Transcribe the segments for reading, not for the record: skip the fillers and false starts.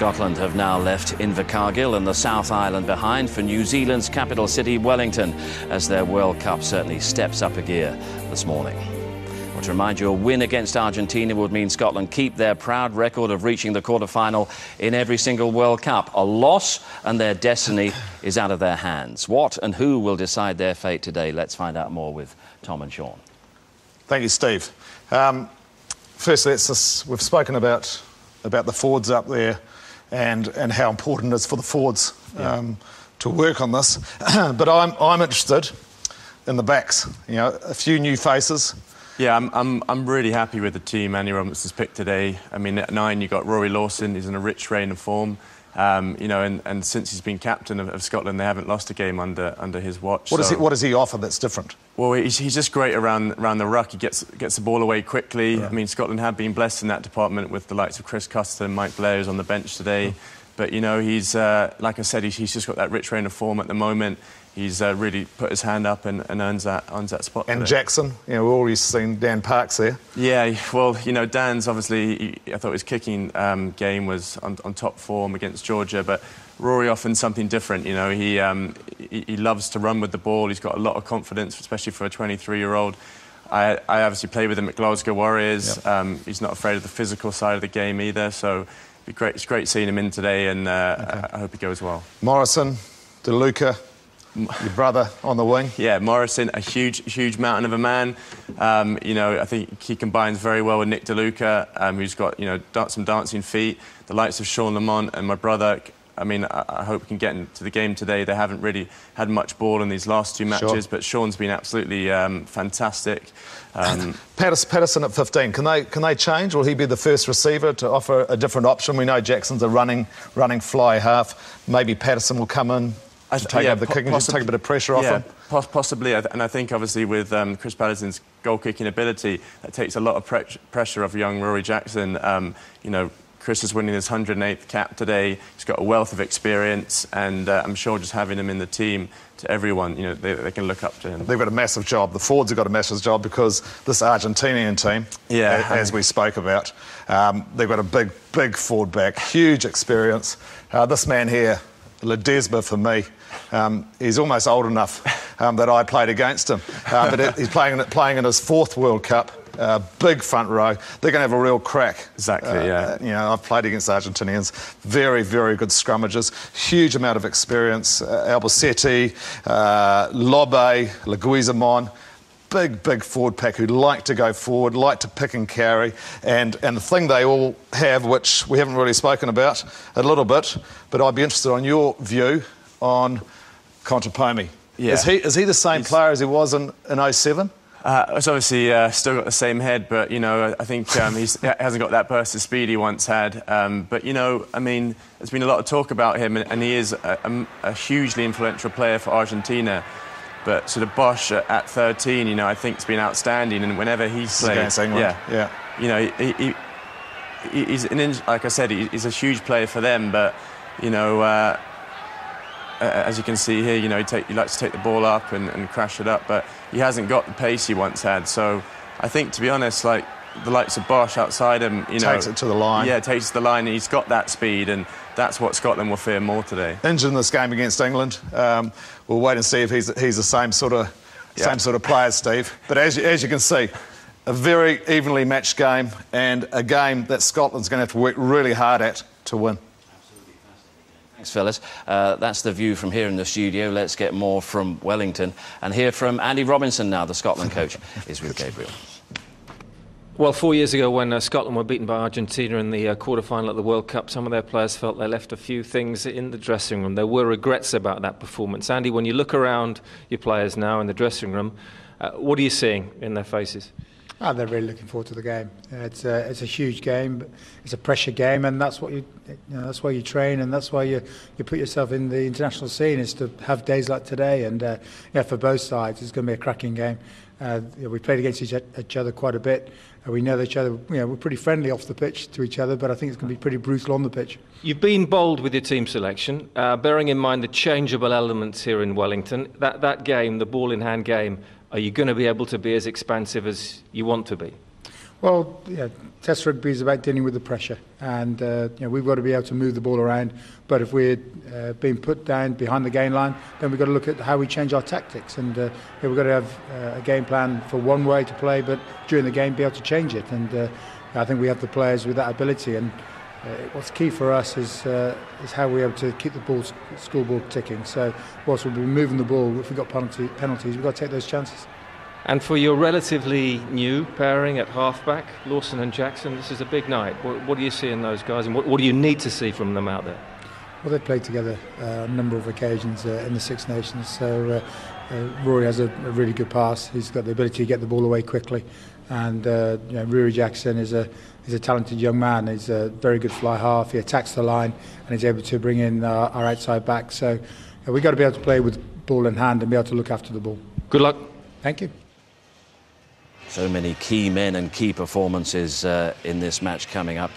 Scotland have now left Invercargill and the South Island behind for New Zealand's capital city, Wellington, as their World Cup certainly steps up a gear this morning. Well, to remind you, a win against Argentina would mean Scotland keep their proud record of reaching the quarter-final in every single World Cup. A loss and their destiny is out of their hands. What and who will decide their fate today? Let's find out more with Tom and Sean. Thank you, Steve. Firstly, we've spoken about the forwards up there and how important it is for the forwards to work on this. But I'm interested in the backs. You know, a few new faces. Yeah, I'm really happy with the team Andy Robinson's picked today. I mean, at 9 you got Rory Lawson. He's in a rich reign of form. You know, and since he's been captain of Scotland, they haven't lost a game under his watch. What does he offer that's different? Well, he's just great around the ruck. He gets the ball away quickly. Yeah. I mean, Scotland have been blessed in that department with the likes of Chris Custer and Mike Blair, who's on the bench today. But, you know, he's, like I said, he's just got that rich reign of form at the moment. He's really put his hand up and earns that spot. And today. Jackson, you know, we've already seen Dan Parks there. Yeah, well, you know, Dan's obviously, I thought his kicking game was on top form against Georgia, but Rory offers something different. You know, he loves to run with the ball. He's got a lot of confidence, especially for a 23-year-old. I obviously played with him at Glasgow Warriors. Yep. He's not afraid of the physical side of the game either, so it's great seeing him in today, and I hope he goes well. Morrison, DeLuca, your brother on the wing. Yeah, Morrison, a huge mountain of a man. You know, I think he combines very well with Nick DeLuca, who's got, you know, some dancing feet. The likes of Sean Lamont and my brother. I mean, I hope we can get into the game today. They haven't really had much ball in these last two matches, but Sean's been absolutely fantastic. Patterson at 15, can they change? Will he be the first receiver to offer a different option? We know Jackson's a running fly half. Maybe Patterson will come in to take over the kicking, just take a bit of pressure off him. Possibly, and I think obviously with Chris Patterson's goal-kicking ability, that takes a lot of pressure off young Rory Jackson. You know, Chris is winning his 108th cap today. He's got a wealth of experience, and I'm sure just having him in the team, to everyone, you know, they can look up to him. They've got a massive job. The forwards have got a massive job because this Argentinian team, as we spoke about, they've got a big forward back, huge experience. This man here, Ledesma for me, he's almost old enough that I played against him. But he's playing in his 4th World Cup. Big front row. They're going to have a real crack. Exactly, yeah. You know, I've played against Argentinians. Very, very good scrummagers. Huge amount of experience. Albacete, Lobe, Leguizamon. Big forward pack who like to go forward, like to pick and carry. And the thing they all have, which we haven't really spoken about a little bit, but I'd be interested on your view on Contepomi. Yeah. Is he the same player as he was in 07? It's obviously still got the same head, but, you know, I think he hasn't got that burst of speed he once had. But, you know, I mean, there's been a lot of talk about him, and he is a hugely influential player for Argentina. But sort of Bosch at 13, you know, I think has been outstanding, and whenever he's played... Against England. Yeah. You know, he's like I said, he's a huge player for them, but, you know... as you can see here, you know, he likes to take the ball up and crash it up, but he hasn't got the pace he once had. So I think, to be honest, like the likes of Bosch outside him, you know... Takes it to the line. Yeah, takes it to the line, and he's got that speed, and that's what Scotland will fear more today. Injured in this game against England. We'll wait and see if he's the same sort of player, Steve. But as you can see, a very evenly matched game, and a game that Scotland's going to have to work really hard at to win. Thanks, fellas. That's the view from here in the studio. Let's get more from Wellington and hear from Andy Robinson now. The Scotland coach is with Gabriel. Well, 4 years ago when Scotland were beaten by Argentina in the quarter-final at the World Cup, some of their players felt they left a few things in the dressing room. There were regrets about that performance. Andy, when you look around your players now in the dressing room, what are you seeing in their faces? They're really looking forward to the game. It's a huge game. It's a pressure game, and that's what that's why you train, and that's why you put yourself in the international scene, is to have days like today. And for both sides, it's going to be a cracking game. We played against each other quite a bit. We know each other. We're pretty friendly off the pitch to each other, but I think it's going to be pretty brutal on the pitch. You've been bold with your team selection, bearing in mind the changeable elements here in Wellington. That game, the ball-in-hand game, are you going to be able to be as expansive as you want to be? Well, yeah, Test rugby is about dealing with the pressure, and we've got to be able to move the ball around. But if we're being put down behind the gain line, then we've got to look at how we change our tactics, and we've got to have a game plan for one way to play, but during the game be able to change it. And I think we have the players with that ability. And what's key for us is how we're able to keep the scoreboard ticking. So whilst we'll be moving the ball, if we've got penalties, we've got to take those chances. And for your relatively new pairing at halfback, Lawson and Jackson, this is a big night. What do you see in those guys, and what do you need to see from them out there? Well, they've played together a number of occasions in the Six Nations. So Rory has a really good pass. He's got the ability to get the ball away quickly. And Rory Jackson is a talented young man. He's a very good fly half. He attacks the line and he's able to bring in our outside back. So we've got to be able to play with ball in hand and be able to look after the ball. Good luck. Thank you. So many key men and key performances in this match coming up.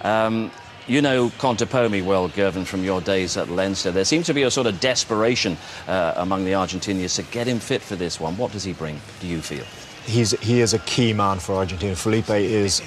You know Contepomi well, Gervin, from your days at Leinster. There seems to be a sort of desperation among the Argentinians to get him fit for this one. What does he bring, do you feel? He is a key man for Argentina. Felipe he's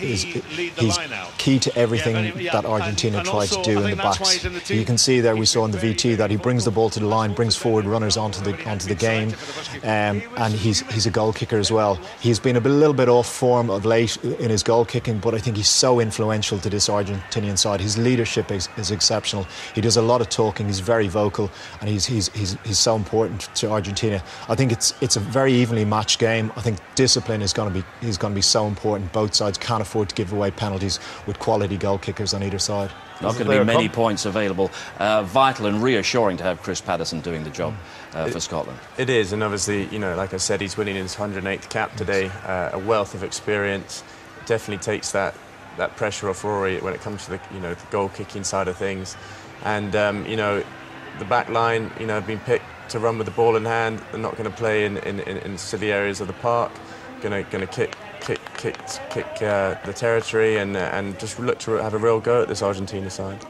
key to everything that Argentina tried to do in the backs. You can see there, we saw in the VT, that he brings the ball to the line, brings forward runners onto the game, and he's a goal kicker as well. He's been a little bit off form of late in his goal kicking, but I think he's so influential to this Argentinian side. His leadership is exceptional. He does a lot of talking. He's very vocal, and he's so important to Argentina. I think it's a very evenly matched game. I think discipline is going to be so important. Both sides can't afford to give away penalties with quality goal kickers on either side. Not going to be many points available. Vital and reassuring to have Chris Patterson doing the job for Scotland. It is, and obviously, like I said, he's winning his 108th cap today. A wealth of experience. Definitely takes that pressure off Rory when it comes to the goal kicking side of things. And the back line, have been picked to run with the ball in hand. They're not going to play in silly areas of the park. Going to kick the territory and just look to have a real go at this Argentina side.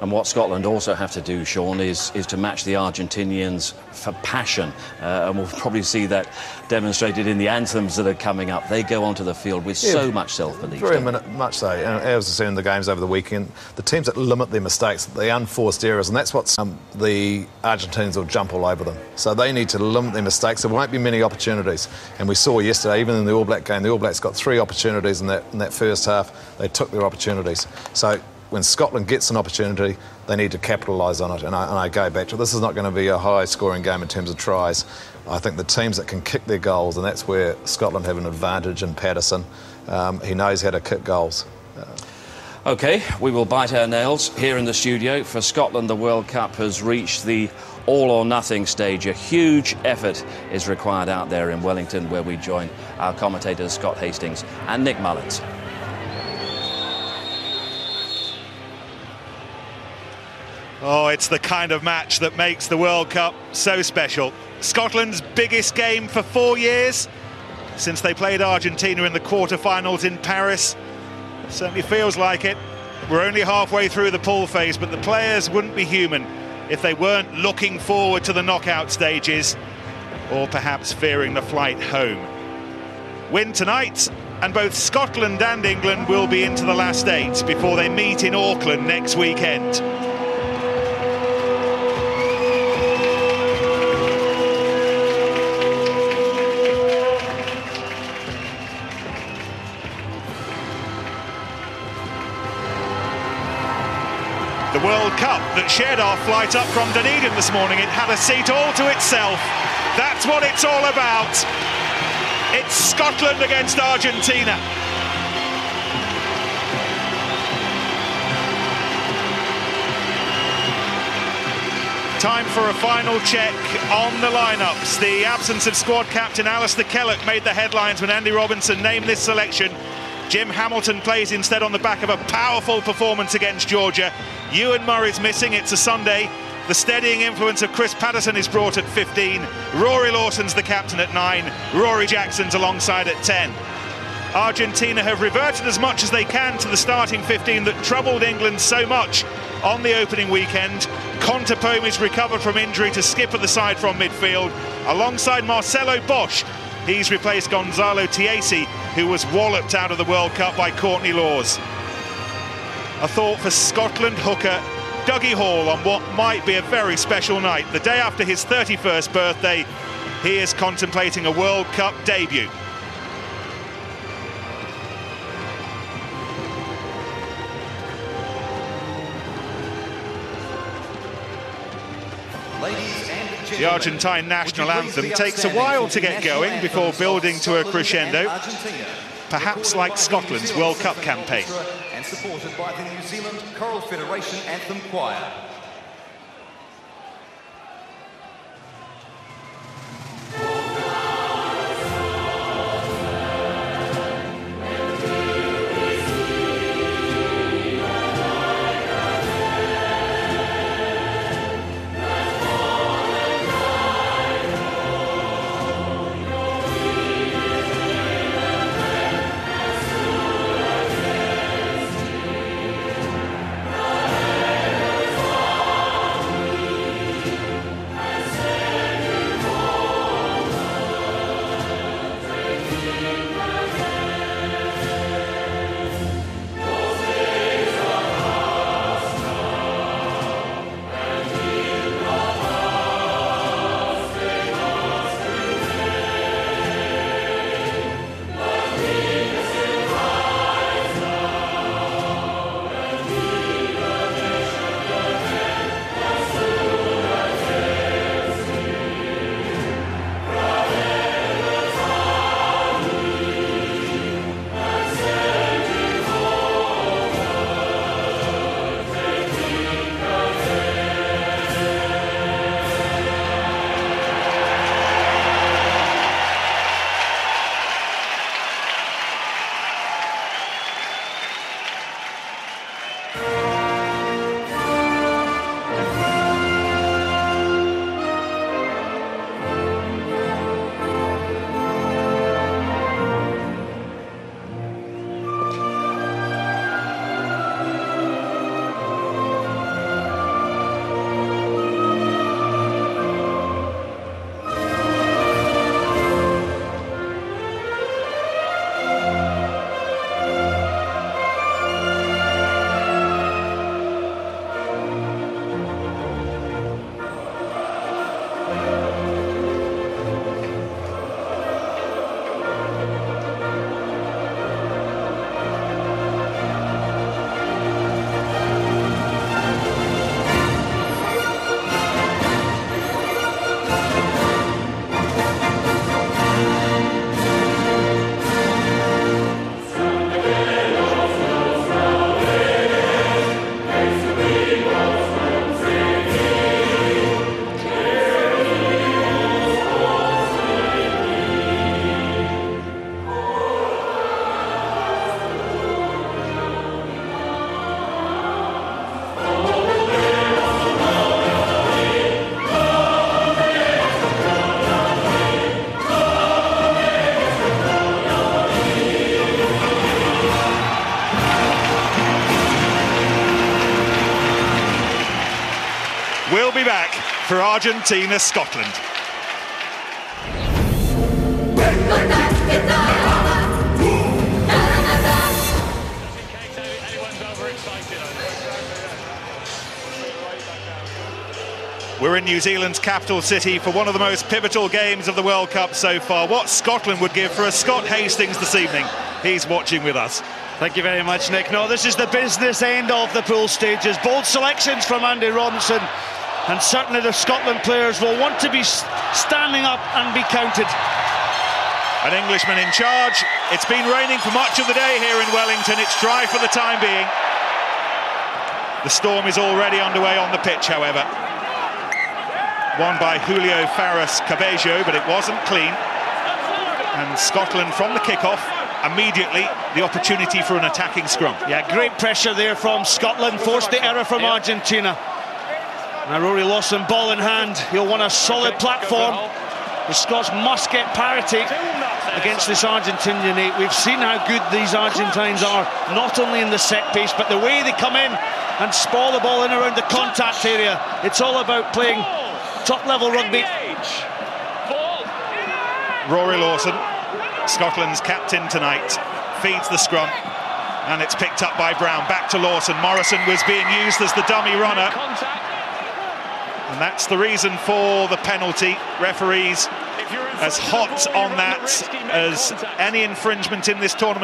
And what Scotland also have to do, Sean, is to match the Argentinians for passion. And we'll probably see that demonstrated in the anthems that are coming up. They go onto the field with so much self-belief. Very much so. As I was seeing the games over the weekend, the teams that limit their mistakes, the unforced errors, and that's what the Argentinians will jump all over them. So they need to limit their mistakes. There won't be many opportunities. And we saw yesterday, even in the All Black game, the All Blacks got 3 opportunities in that first half. They took their opportunities. So when Scotland gets an opportunity, they need to capitalise on it. And I go back to, this is not going to be a high-scoring game in terms of tries. I think the teams that can kick their goals, and that's where Scotland have an advantage in Patterson. He knows how to kick goals. OK, we will bite our nails here in the studio. For Scotland, the World Cup has reached the all-or-nothing stage. A huge effort is required out there in Wellington, where we join our commentators Scott Hastings and Nick Mullins. Oh, it's the kind of match that makes the World Cup so special. Scotland's biggest game for 4 years since they played Argentina in the quarter-finals in Paris. Certainly feels like it. We're only halfway through the pool phase, but the players wouldn't be human if they weren't looking forward to the knockout stages, or perhaps fearing the flight home. Win tonight, and both Scotland and England will be into the last 8 before they meet in Auckland next weekend. The World Cup that shared our flight up from Dunedin this morning, it had a seat all to itself. That's what it's all about. It's Scotland against Argentina. Time for a final check on the lineups. The absence of squad captain Alistair Kellett made the headlines when Andy Robinson named this selection. Jim Hamilton plays instead on the back of a powerful performance against Georgia. Ewan Murray's missing, it's a Sunday. The steadying influence of Chris Patterson is brought at 15. Rory Lawson's the captain at 9. Rory Jackson's alongside at 10. Argentina have reverted as much as they can to the starting 15 that troubled England so much on the opening weekend. Contepomi's recovered from injury to skip at the side from midfield, alongside Marcelo Bosch, He's replaced Gonzalo Tiesi, who was walloped out of the World Cup by Courtney Lawes. A thought for Scotland hooker Dougie Hall on what might be a very special night. The day after his 31st birthday, he is contemplating a World Cup debut. The Argentine national anthem takes a while to get going before building to a crescendo, perhaps like Scotland's World Cup campaign. And supported by the New Zealand Choral Federation Anthem Choir. We'll be back for Argentina, Scotland. We're in New Zealand's capital city for one of the most pivotal games of the World Cup so far. What Scotland would give for a Scott Hastings this evening. He's watching with us. Thank you very much, Nick. No, this is the business end of the pool stages. Bold selections from Andy Robinson, and certainly the Scotland players will want to be standing up and be counted. An Englishman in charge. It's been raining for much of the day here in Wellington. It's dry for the time being. The storm is already underway on the pitch, however. Won by Julio Fares Cabello, but it wasn't clean. And Scotland, from the kick-off, immediately the opportunity for an attacking scrum. Yeah, great pressure there from Scotland, forced the error from Argentina. Now Rory Lawson, ball in hand, he'll want a solid platform. The Scots must get parity against this Argentinian eight. We've seen how good these Argentines are, not only in the set piece, but the way they come in and spoil the ball in around the contact area. It's all about playing top-level rugby. Rory Lawson, Scotland's captain tonight, feeds the scrum, and it's picked up by Brown. Back to Lawson. Morrison was being used as the dummy runner, and that's the reason for the penalty. Referees as hot on that as any infringement in this tournament.